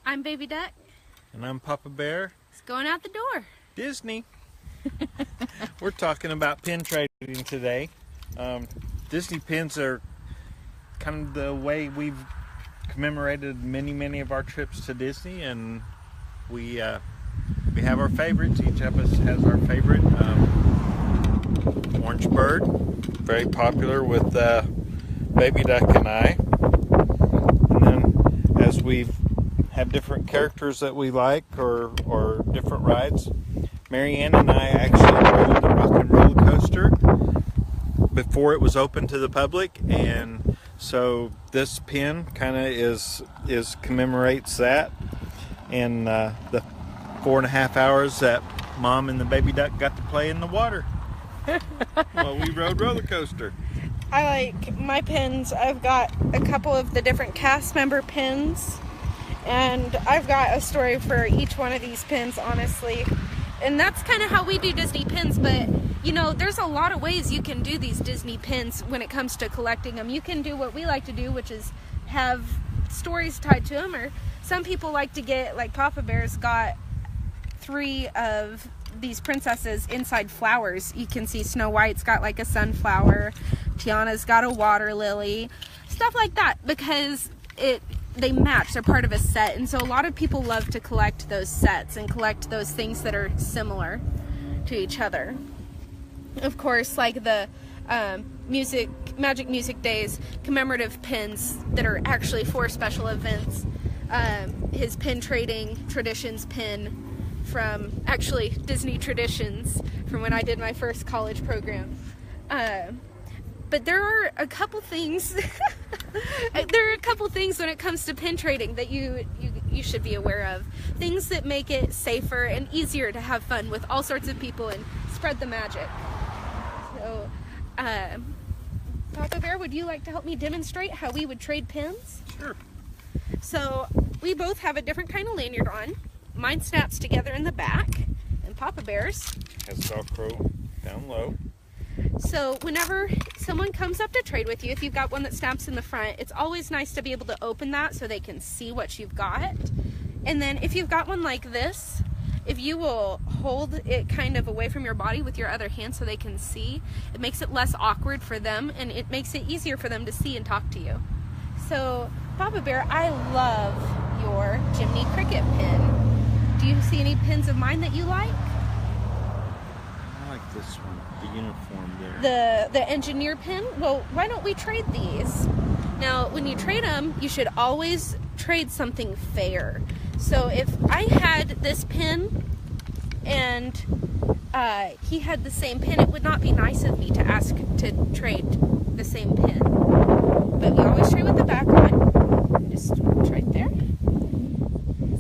I'm Baby Duck. And I'm Papa Bear. It's going out the door. Disney. We're talking about pin trading today. Disney pins are kind of the way we've commemorated many of our trips to Disney, and we have our favorites. Each of us has our favorite. Orange Bird, very popular with Baby Duck and I. And then as we have different characters that we like or different rides, Marianne and I actually rode the Rock and Roller Coaster before it was open to the public, and so this pin kind of commemorates that, and the 4.5 hours that Mom and the Baby Duck got to play in the water while we rode roller coaster. I like my pins. I've got a couple of the different cast member pins, and I've got a story for each one of these pins, honestly. And that's kind of how we do Disney pins, but you know, there's a lot of ways you can do these Disney pins when it comes to collecting them. You can do what we like to do, which is have stories tied to them, or some people like to get, like Papa Bear's got 3 of these princesses inside flowers. You can see Snow White's got like a sunflower, Tiana's got a water lily, stuff like that, because they match, they're part of a set. And so a lot of people love to collect those sets and collect those things that are similar to each other. Of course, like the Magic Music Days commemorative pins that are actually for special events. His pin trading traditions pin from actually Disney Traditions from when I did my first college program. But there are a couple things when it comes to pin trading that you should be aware of. Things that make it safer and easier to have fun with all sorts of people and spread the magic. So, Papa Bear, would you like to help me demonstrate how we would trade pins? Sure. So, we both have a different kind of lanyard on. Mine snaps together in the back, and Papa Bear's has Velcro down low. So whenever someone comes up to trade with you, if you've got one that snaps in the front, it's always nice to be able to open that so they can see what you've got. And then if you've got one like this, if you will hold it kind of away from your body with your other hand so they can see, it makes it less awkward for them, and it makes it easier for them to see and talk to you. So Papa Bear, I love your Jiminy Cricket pin. Do you see any pins of mine that you like? I like this one, the uniform there. The engineer pin? Well, why don't we trade these? Now, when you trade them, you should always trade something fair. So if I had this pin and he had the same pin, it would not be nice of me to ask to trade the same pin. But we always trade with the back on. Just right there.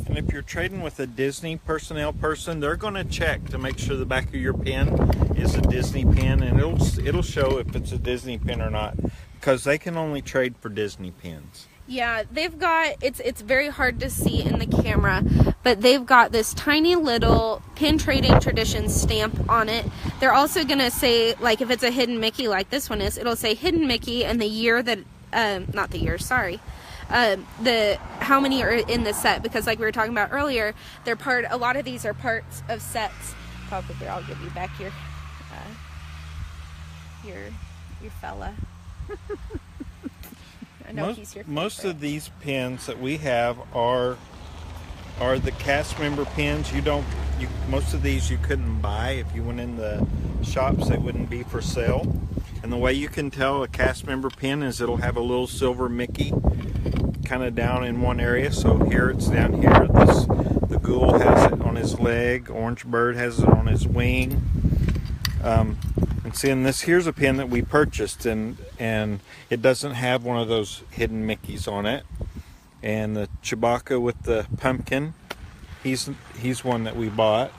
And if you're trading with a Disney personnel person, they're going to check to make sure the back of your pin is a Disney pin, and it'll show if it's a Disney pin or not, because they can only trade for Disney pins. Yeah, they've got, it's very hard to see in the camera, but they've got this tiny little pin trading tradition stamp on it. They're also going to say, like if it's a hidden Mickey like this one is, it'll say hidden Mickey and the year that, not the year, sorry. How many are in the set, because like we were talking about earlier, a lot of these are parts of sets. Papa Bear, I'll give you back your fella. I know he's your favorite. Most of these pins that we have are the cast member pins. Most of these you couldn't buy if you went in the shops. They wouldn't be for sale. And the way you can tell a cast member pin is it'll have a little silver Mickey kind of down in one area. So here it's down here. The Ghoul has it on his leg. Orange Bird has it on his wing. And seeing this, here's a pin that we purchased, and it doesn't have one of those hidden Mickeys on it. And the Chewbacca with the pumpkin, he's one that we bought.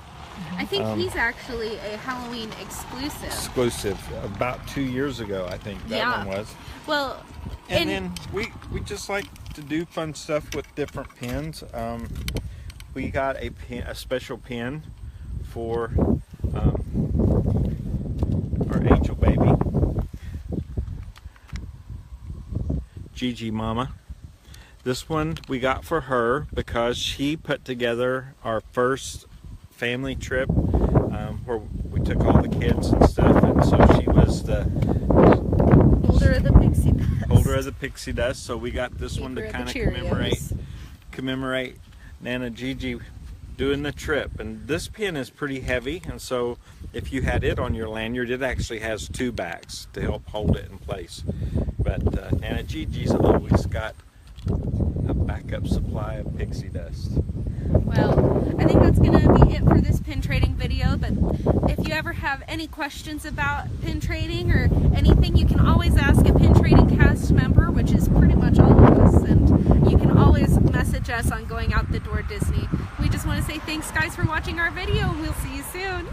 I think he's actually a Halloween exclusive. About 2 years ago, I think that one was. Well, and then we just like to do fun stuff with different pins. We got a special pin for our angel baby, Gigi Mama. This one we got for her because she put together our first family trip where we took all the kids and stuff, and so she was the holder of the pixie dust. So we got this one to Keeper of kind of the commemorate Nana Gigi doing the trip. And this pin is pretty heavy, and so if you had it on your lanyard, it actually has 2 bags to help hold it in place. But Nana Gigi's always got a backup supply of pixie dust. Well, I think that's going to be it for this pin trading video, but if you ever have any questions about pin trading or anything, you can always ask a pin trading cast member, which is pretty much all of us, and you can always message us on Going Out the Door Disney. We just want to say thanks guys for watching our video, and we'll see you soon.